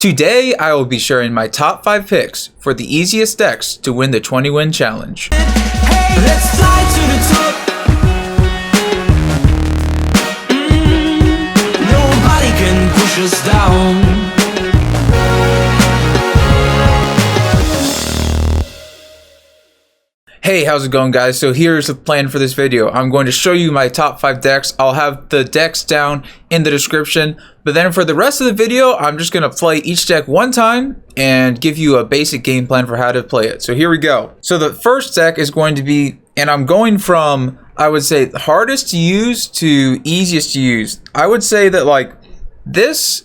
Today, I will be sharing my top 5 picks for the easiest decks to win the 20-win challenge. Hey, let's fly to the top. Nobody can push us down. Hey, how's it going, guys? So here's the plan for this video. I'm going to show you my top 5 decks. I'll have the decks down in the description, but then for the rest of the video, I'm just going to play each deck one time and give you a basic game plan for how to play it. So here we go. So the first deck is going to be, and I'm going from, I would say, hardest to use to easiest to use. I would say that like this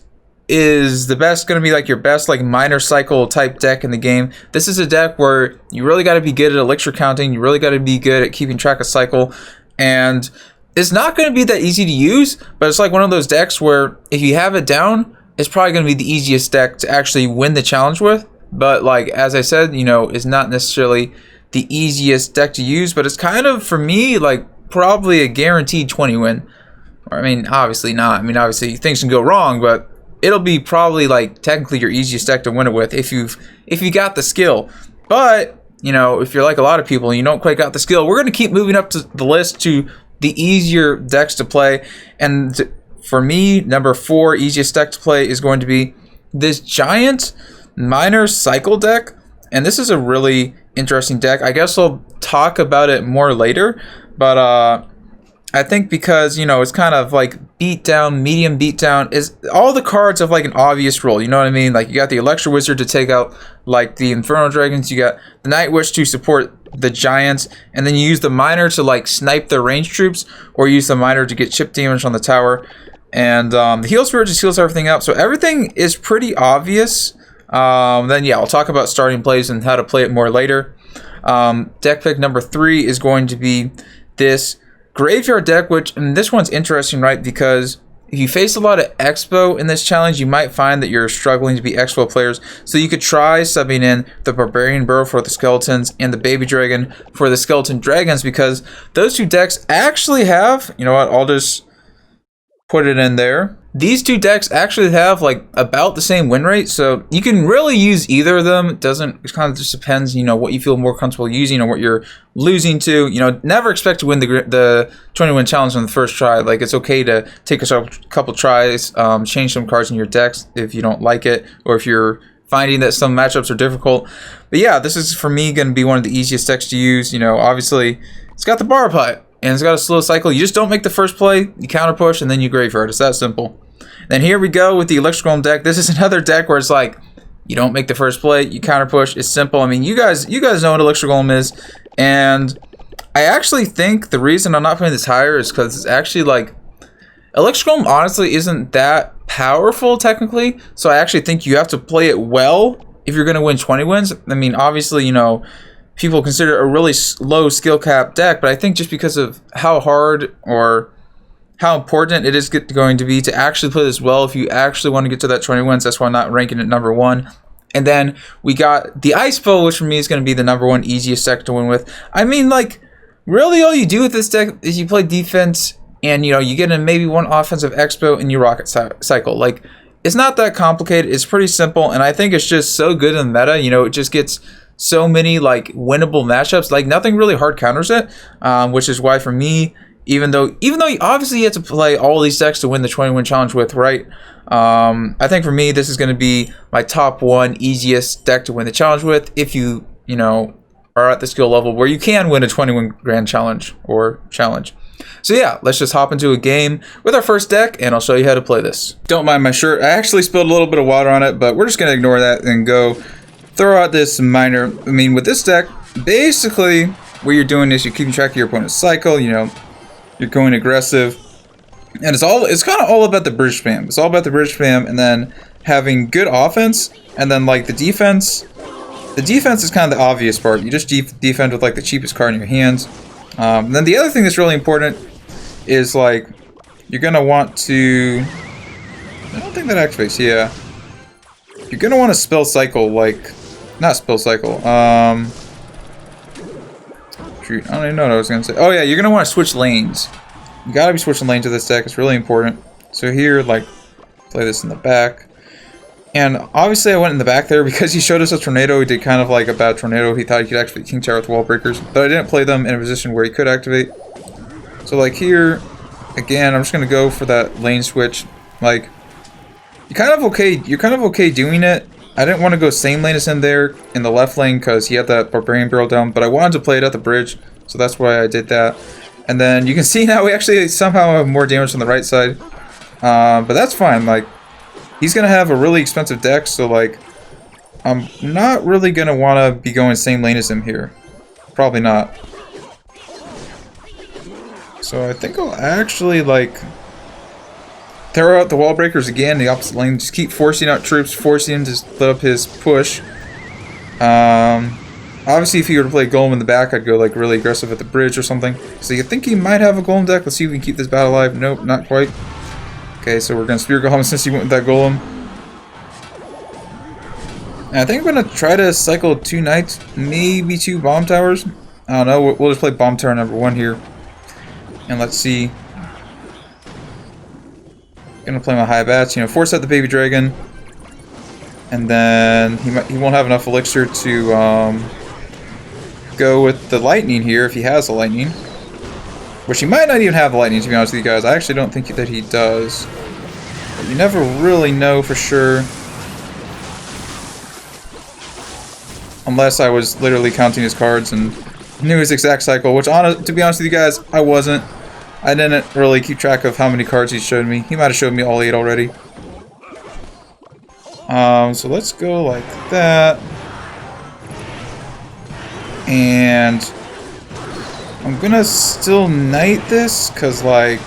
is the best, going to be like your best like minor cycle type deck in the game. This is a deck where you really got to be good at elixir counting, you really got to be good at keeping track of cycle, and it's not going to be that easy to use, but it's like one of those decks where if you have it down, it's probably going to be the easiest deck to actually win the challenge with. But like as I said, you know, it's not necessarily the easiest deck to use, but it's kind of, for me, like probably a guaranteed 20 win. I mean, obviously not. I mean, obviously things can go wrong, but it'll be probably like technically your easiest deck to win it with if you got the skill. But you know, if you're like a lot of people and you don't quite got the skill, we're going to keep moving up to the list to the easier decks to play. And for me, number 4 easiest deck to play is going to be this giant minor cycle deck. And this is a really interesting deck. I guess I'll talk about it more later, but I think because, you know, it's kind of like beat down, medium beat down, is all the cards have like an obvious role, you know what I mean? Like you got the Electro Wizard to take out like the Inferno Dragons, you got the Night Witch to support the Giants, and then you use the Miner to like snipe the ranged troops, or use the Miner to get chip damage on the tower. And the Heal Spirit just heals everything up, so everything is pretty obvious. Then yeah, I'll talk about starting plays and how to play it more later. Deck pick number 3 is going to be this Graveyard deck, which, and this one's interesting, right? Because if you face a lot of Expo in this challenge, you might find that you're struggling to be Expo players. So you could try subbing in the Barbarian Burrow for the Skeletons and the Baby Dragon for the Skeleton Dragons, because those two decks actually have, you know what, I'll just put it in there. These two decks actually have like about the same win rate, so you can really use either of them. It kind of just depends, you know, what you feel more comfortable using or what you're losing to. You know, never expect to win the 20-win challenge on the first try. Like, it's okay to take a couple tries, change some cards in your decks if you don't like it, or if you're finding that some matchups are difficult. But yeah, this is for me going to be one of the easiest decks to use. You know, obviously it's got the Bar Pipe and it's got a slow cycle. You just don't make the first play, you counter push, and then you graveyard. It's that simple. Then here we go with the Electrical Golem deck. This is another deck where it's like, you don't make the first play, you counter push. It's simple. I mean, you guys know what Electrical Golem is. And I actually think the reason I'm not putting this higher is because it's actually like, Electrical Golem honestly isn't that powerful technically. So I actually think you have to play it well if you're going to win 20 wins. I mean, obviously, you know, people consider it a really low skill cap deck, but I think just because of how hard or how important it is going to be to actually play this well if you actually want to get to that 20 wins, that's why I'm not ranking it number 1. And then we got the Ice Bowl, which for me is going to be the number 1 easiest deck to win with. I mean, like, really all you do with this deck is you play defense and, you know, you get in maybe one offensive expo and you rocket cycle. Like, it's not that complicated. It's pretty simple, and I think it's just so good in the meta. You know, it just gets so many like winnable matchups. Like, nothing really hard counters it, which is why for me, even though you obviously have to play all these decks to win the 20-win challenge with, right? I think for me, this is going to be my top 1 easiest deck to win the challenge with if you know, are at the skill level where you can win a 20-win grand challenge or challenge. So yeah, let's just hop into a game with our first deck, and I'll show you how to play this. Don't mind my shirt. I actually spilled a little bit of water on it, but we're just going to ignore that and go throw out this minor. I mean, with this deck, basically what you're doing is you're keeping track of your opponent's cycle, you know, you're going aggressive, and it's kind of all about the bridge spam. It's all about the bridge spam, and then having good offense, and then like the defense. The defense is kind of the obvious part. You just defend with like the cheapest card in your hands. And then the other thing that's really important is like you're gonna want to. I don't think that activates. Yeah, you're gonna want to spell cycle, like not spell cycle. Shoot, I don't even know what I was gonna say. Oh yeah, you're gonna want to switch lanes. You gotta be switching lanes to this deck. It's really important. So here, like, play this in the back. And obviously I went in the back there because he showed us a tornado. He did kind of like a bad tornado. He thought he could activate King Tower with wall breakers, but I didn't play them in a position where he could activate. So like here, again, I'm just gonna go for that lane switch. Like, you're kind of okay doing it. I didn't want to go same lane as him there in the left lane because he had that barbarian barrel down, but I wanted to play it at the bridge, so that's why I did that. And then you can see now we actually somehow have more damage on the right side. But that's fine. Like, he's gonna have a really expensive deck, so like, I'm not really gonna want to be going same lane as him here. Probably not. So I think I'll actually like throw out the wall breakers again, the opposite lane. Just keep forcing out troops, forcing him to split up his push. Obviously, if he were to play Golem in the back, I'd go like really aggressive at the bridge or something. So you think he might have a Golem deck? Let's see if we can keep this battle alive. Nope, not quite. Okay, so we're gonna Spear Golem since he went with that Golem. And I think I'm gonna try to cycle 2 Knights, maybe 2 Bomb Towers. I don't know. We'll just play Bomb Tower number 1 here, and let's see. Gonna play my high bats, you know, force out the baby dragon, and then he won't have enough elixir to go with the lightning here if he has the lightning, which he might not even have the lightning, to be honest with you guys. I actually don't think that he does, but you never really know for sure, unless I was literally counting his cards and knew his exact cycle, which to be honest with you guys, I wasn't. I didn't really keep track of how many cards he showed me. He might have showed me all 8 already. So let's go like that. And I'm gonna still knight this, because like,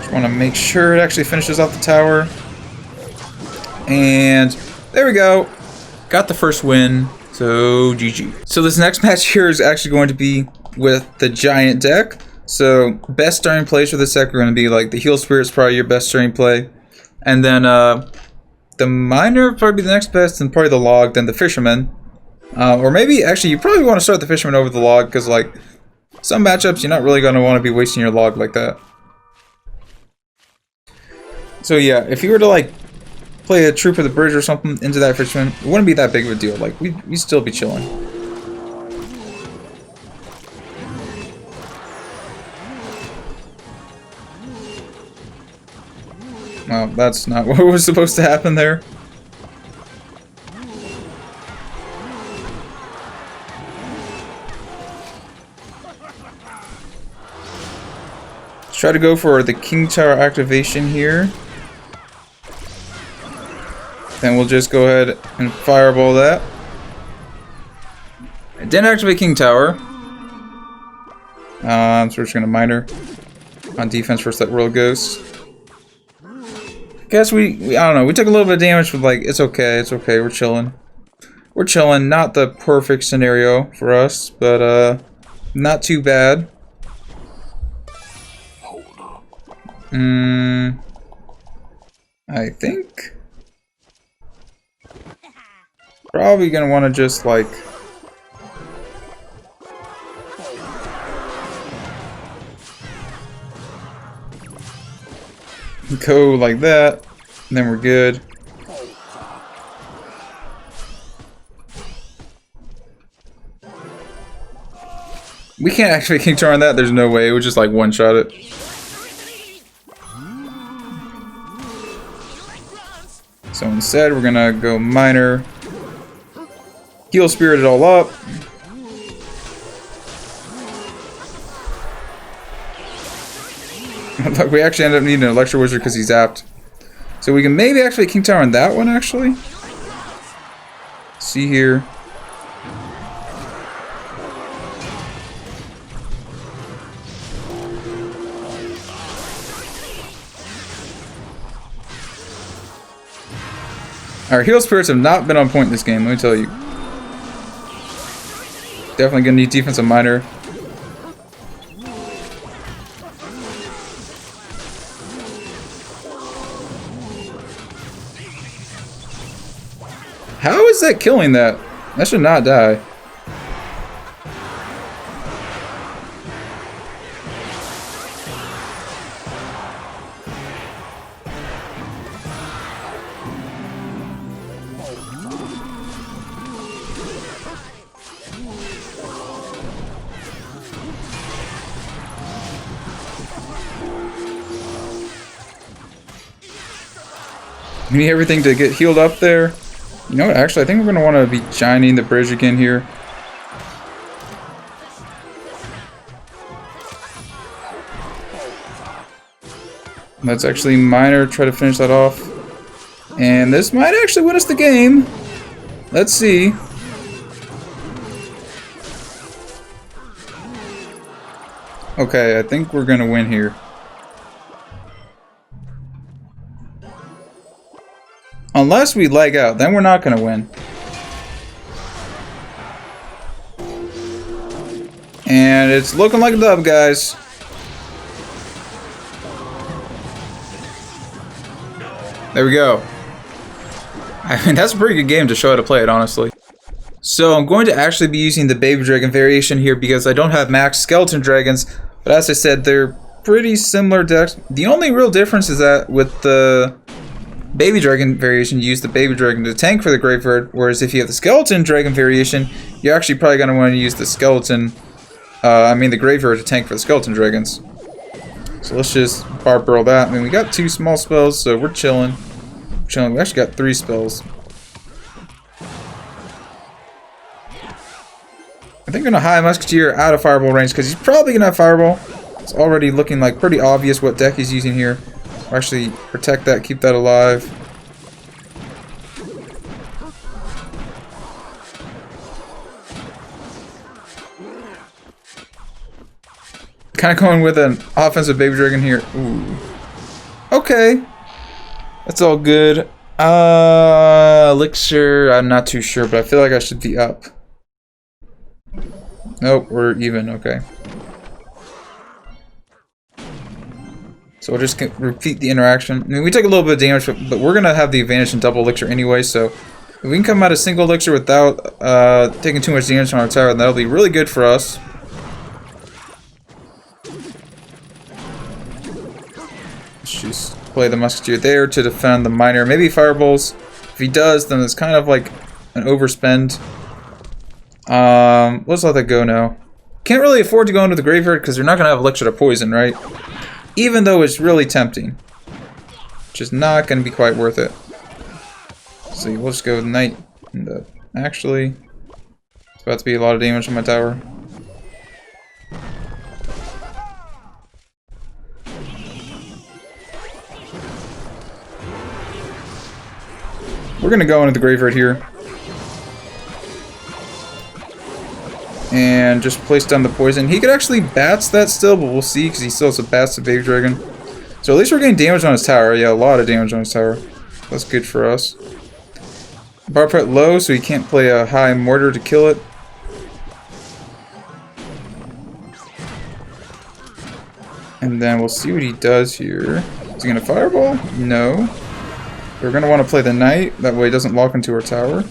just want to make sure it actually finishes off the tower. And there we go. Got the first win. So GG. So this next match here is actually going to be with the giant deck. So best starting plays for this deck are going to be like the Heal Spirit's probably your best starting play, and then the Miner probably the next best, and probably the Log, then the Fisherman, or maybe actually you probably want to start the Fisherman over the Log, because like some matchups you're not really going to want to be wasting your Log like that. So yeah, if you were to like play a Troop of the Bridge or something into that Fisherman, it wouldn't be that big of a deal. Like we'd still be chilling. Well, that's not what was supposed to happen there. Let's try to go for the King Tower activation here. Then we'll just go ahead and fireball that. I didn't activate King Tower. So we're just gonna Miner on defense versus that World Ghost. Guess we I don't know, we took a little bit of damage, but like it's okay, we're chilling. We're chilling, not the perfect scenario for us, but not too bad. I think probably gonna want to just like go like that, and then we're good. We can't actually King Tower on that, there's no way, it would just like one-shot it. So instead, we're gonna go Miner, Heal Spirit it all up. Look, we actually end up needing an Electro Wizard because he's zapped. So we can maybe actually King Tower on that one, actually. See here. Our Heal Spirits have not been on point this game, let me tell you. Definitely gonna need defensive Miner. How is that killing that? That should not die. We need everything to get healed up there. You know what, actually, I think we're going to want to be shining the bridge again here. Let's actually miner, try to finish that off. And this might actually win us the game. Let's see. Okay, I think we're gonna win here. Unless we lag out, then we're not gonna win. And it's looking like a dub, guys. There we go. I mean, that's a pretty good game to show how to play it, honestly. So I'm going to actually be using the baby dragon variation here because I don't have max skeleton dragons. But as I said, they're pretty similar decks. The only real difference is that with the baby dragon variation, you use the baby dragon to tank for the graveyard. Whereas if you have the skeleton dragon variation, you're actually probably going to want to use the skeleton, the graveyard to tank for the skeleton dragons. So let's just bar burrow that. I mean, we got 2 small spells, so we're chilling. We actually got 3 spells. I think I'm gonna high musketeer out of fireball range because he's probably gonna have fireball. It's already looking like pretty obvious what deck he's using here. We'll actually protect that, keep that alive. Kind of going with an offensive baby dragon here. Ooh. Okay. That's all good. Elixir, I'm not too sure, but I feel like I should be up. Nope, we're even, okay. So we'll just repeat the interaction. I mean, we took a little bit of damage, but we're gonna have the advantage in double elixir anyway, so if we can come out of single elixir without taking too much damage on our tower, that'll be really good for us. Let's just play the musketeer there to defend the miner. Maybe fireballs. If he does, then it's kind of like an overspend. Let's let that go now. Can't really afford to go into the graveyard because they're not gonna have elixir to poison, right? Even though it's really tempting. Just not gonna be quite worth it. So we'll just go with knight. And, actually, it's about to be a lot of damage on my tower. We're gonna go into the graveyard here. And just place down the poison. He could actually bats that still, but we'll see because he still has a bats the baby dragon. So at least we're getting damage on his tower. Yeah, a lot of damage on his tower. That's good for us. Bar put low, so he can't play a high mortar to kill it. And then we'll see what he does here. Is he gonna fireball? No. We're gonna want to play the knight. That way it doesn't lock into our tower.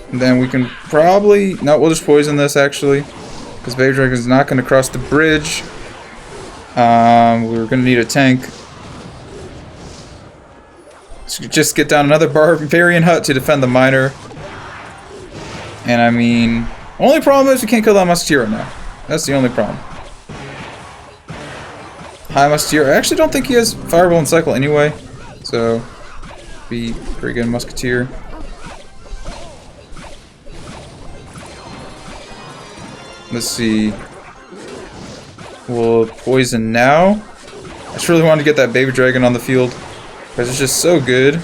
And then we can probably... No, we'll just poison this, actually. Because Baby Dragon's not going to cross the bridge. We're going to need a tank. So just get down another barbarian hut to defend the miner. And I mean... Only problem is we can't kill that musketeer right now. That's the only problem. High musketeer. I actually don't think he has fireball and cycle anyway. So... Be pretty good musketeer. Let's see. We'll poison now. I just really wanted to get that baby dragon on the field because it's just so good.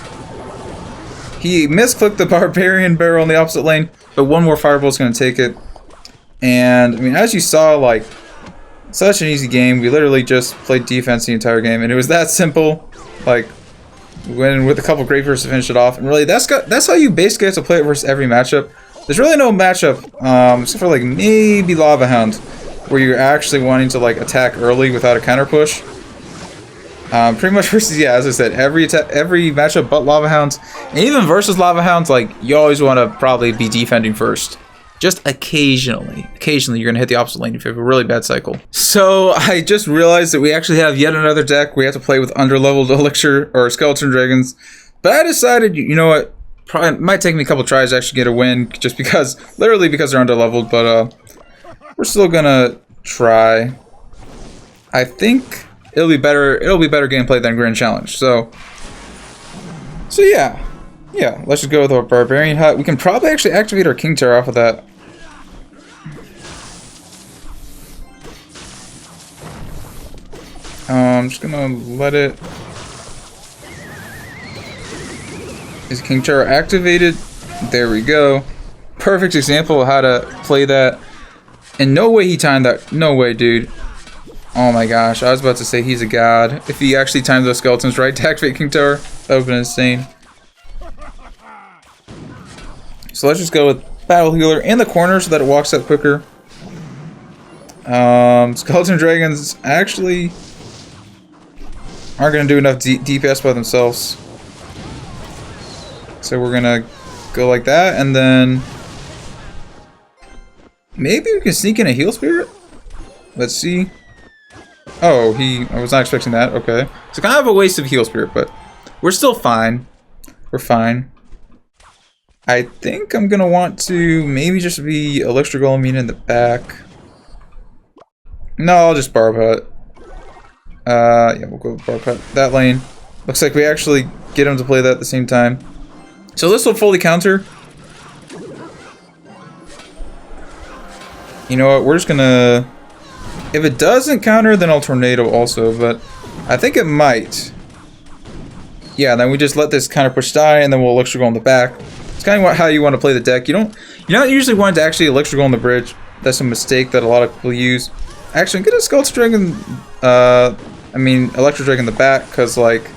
He misclicked the barbarian barrel in the opposite lane, but one more fireball is going to take it. And I mean, as you saw, like, such an easy game. We literally just played defense the entire game, and it was that simple. Like, we went in with a couple graveyards to finish it off, and really, that's how you basically have to play it versus every matchup. There's really no matchup, except for like maybe Lava Hound, where you're actually wanting to like attack early without a counter push. Pretty much versus, yeah, as I said, every matchup but Lava Hounds, and even versus Lava Hounds, like you always want to probably be defending first. Just occasionally you're gonna hit the opposite lane if you have a really bad cycle. So I just realized that we actually have yet another deck. We have to play with underleveled elixir or skeleton dragons, but I decided, you know what? Probably might take me a couple tries to actually get a win, just because, literally because they're underleveled, but we're still gonna try. I think it'll be better gameplay than Grand Challenge. So yeah. Yeah, let's just go with our Barbarian Hut. We can probably actually activate our King Tower off of that. I'm just gonna let it... Is King Tower activated? There we go. Perfect example of how to play that. And no way he timed that. No way, dude. Oh my gosh, I was about to say he's a god. If he actually timed those skeletons right to activate King Tower, that would have been insane. So let's just go with Battle Healer in the corner so that it walks up quicker. Skeleton Dragons actually aren't going to do enough DPS by themselves. So we're going to go like that, and then maybe we can sneak in a Heal Spirit? Let's see. Oh, I was not expecting that. Okay. It's kind of a waste of Heal Spirit, but we're still fine. We're fine. I think I'm gonna want to maybe just be Elixir Golem in the back. No, I'll just Barb Hut. Yeah, we'll go with Barb Hut. That lane. Looks like we actually get him to play that at the same time. So this will fully counter. You know what, we're just gonna... If it doesn't counter, then I'll Tornado also, but I think it might. Yeah, then we just let this counter push die, and then we'll Elixir Golem in the back. It's kind of how you want to play the deck. You're not usually wanting to actually Elixir Golem on the bridge. That's a mistake that a lot of people use. Actually, I'm gonna Skeleton Dragon, Electro Dragon in the back, because like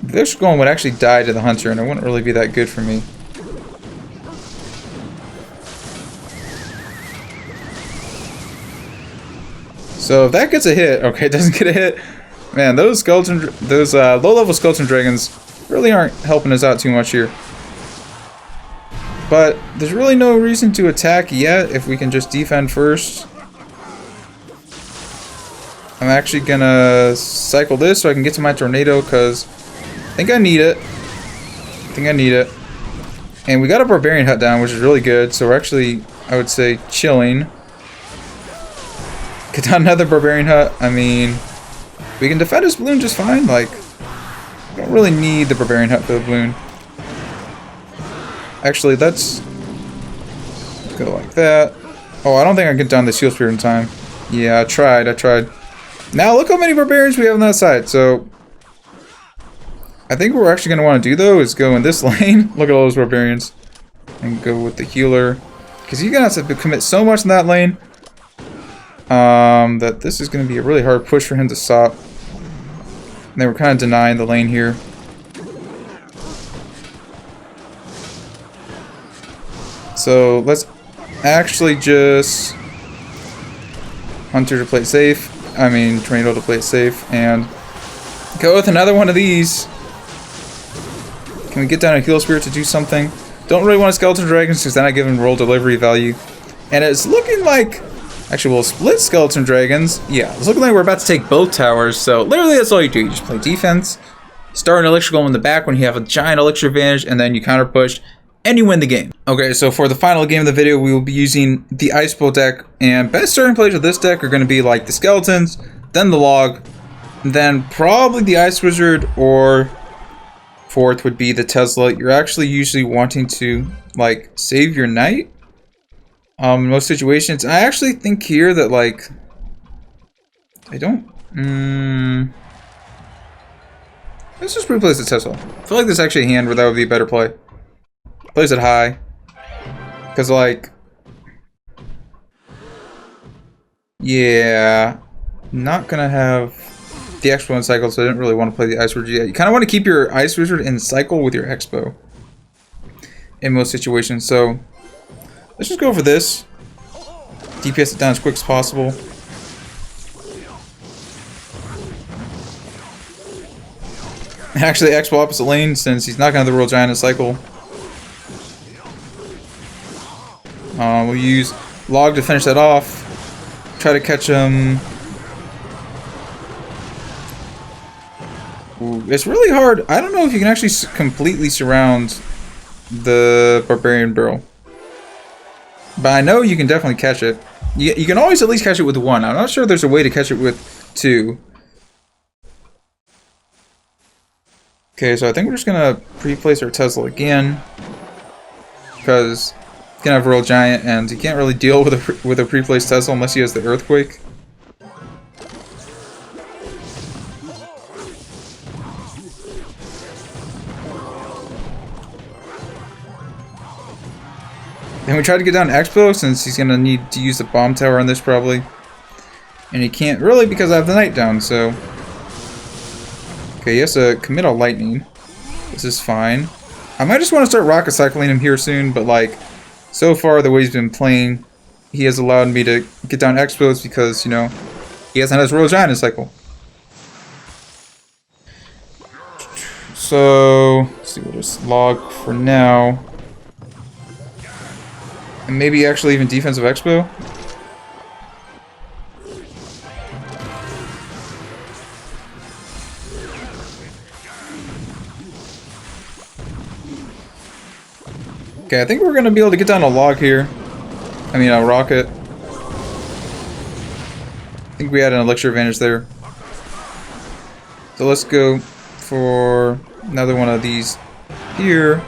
the Elixir Golem would actually die to the Hunter, and it wouldn't really be that good for me. So if that gets a hit, okay, it doesn't get a hit. Man, those low-level Skeleton Dragons really aren't helping us out too much here. But there's really no reason to attack yet if we can just defend first. I'm actually gonna cycle this so I can get to my Tornado, because I think I need it. And we got a Barbarian Hut down, which is really good, so we're actually, I would say, chilling. Get down another Barbarian Hut. I mean, we can defend his balloon just fine, like... Don't really need the Barbarian Hut for the balloon. Actually, let's go like that. Oh, I don't think I can get down this Heal Spirit in time. Yeah, I tried. Now look how many Barbarians we have on that side. So I think what we're actually going to want to do though is go in this lane. Look at all those Barbarians. And go with the healer. Because you're going to have to commit so much in that lane. That this is going to be a really hard push for him to stop. And then we're kind of denying the lane here. So let's actually just Hunter to play it safe. Tornado to play it safe. And go with another one of these. Can we get down a Heal Spirit to do something? Don't really want a Skeleton Dragons because then I give him roll delivery value. And it's looking like... Actually, we'll split Skeleton Dragons. Yeah, it's looking like we're about to take both towers. So literally that's all you do. You just play defense. Start an Elixir Golem in the back when you have a giant Elixir advantage. And then you counter push. And you win the game. Okay, so for the final game of the video, we will be using the Ice Bowl deck. And best starting plays of this deck are going to be like the Skeletons. Then the Log. Then probably the Ice Wizard. Or fourth would be the Tesla. You're actually usually wanting to like save your Knight. In most situations, I actually think here that, like, I don't, let's just replace the Tesla. I feel like there's actually a hand where that would be a better play. Plays it high. Because, like, yeah, not gonna have the Expo in cycle, so I didn't really want to play the Ice Wizard yet. You kind of want to keep your Ice Wizard in cycle with your Expo in most situations, so let's just go for this. DPS it down as quick as possible. Actually, Expo opposite lane since he's not going to have the Royal Giant in cycle. We'll use Log to finish that off. Try to catch him. Ooh, it's really hard. I don't know if you can actually completely surround the Barbarian Barrel. But I know you can definitely catch it. You can always at least catch it with 1. I'm not sure there's a way to catch it with 2. Okay, so I think we're just gonna pre-place our Tesla again, because he's gonna have Royal Giant, and he can't really deal with a pre-placed Tesla unless he has the Earthquake. And we tried to get down Expo since he's gonna need to use the bomb tower on this probably, and he can't really because I have the Knight down. So okay, he has to commit a Lightning. This is fine. I might just want to start rocket cycling him here soon, but like so far the way he's been playing, he has allowed me to get down Expos because, you know, he hasn't had his Royal Giant in cycle. So let's see, we'll just log for now. And maybe actually even defensive Expo. Okay, I think we're gonna be able to get down a log here. I mean, a rocket. I think we had an elixir advantage there. So let's go for another one of these here.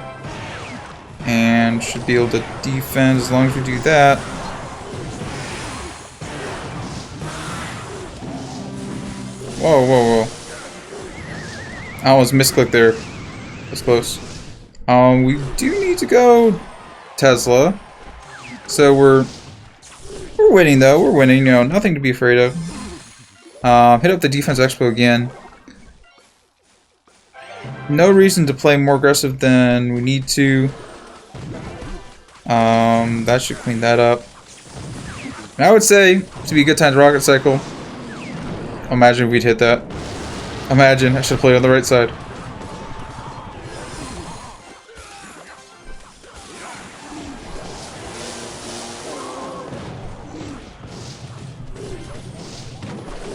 And should be able to defend as long as we do that. Whoa, whoa, whoa. I almost misclicked there. That's close. We do need to go Tesla. So we're winning though. We're winning, you know, nothing to be afraid of. Hit up the defense expo again. No reason to play more aggressive than we need to. That should clean that up. And I would say to be a good time to rocket cycle. Imagine if we'd hit that. Imagine, I should have played on the right side.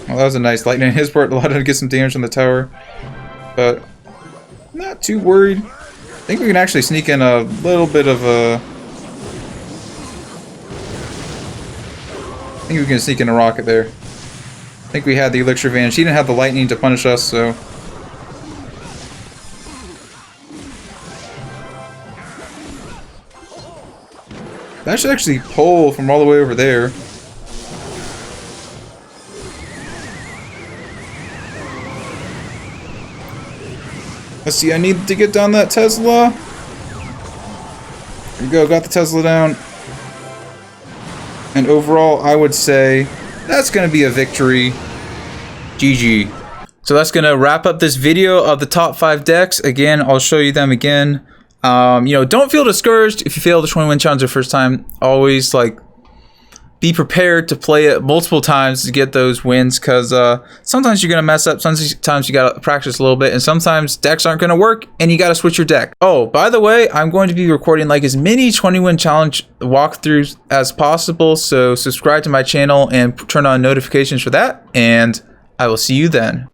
Well, that was a nice lightning on his part, allowed him to get some damage on the tower. But not too worried. I think we can actually sneak in a little bit of a... I think we can sneak in a rocket there. I think we had the elixir advantage. He didn't have the lightning to punish us, so... That should actually pull from all the way over there. Let's see, I need to get down that Tesla. There we go, got the Tesla down. And overall, I would say that's going to be a victory. GG. So that's going to wrap up this video of the top 5 decks. Again, I'll show you them again. You know, don't feel discouraged if you fail the 20-win challenge the first time. Always, like, be prepared to play it multiple times to get those wins, because sometimes you're going to mess up, sometimes you got to practice a little bit, and sometimes decks aren't going to work, and you got to switch your deck. Oh, by the way, I'm going to be recording like as many 20-win challenge walkthroughs as possible, so subscribe to my channel and turn on notifications for that, and I will see you then.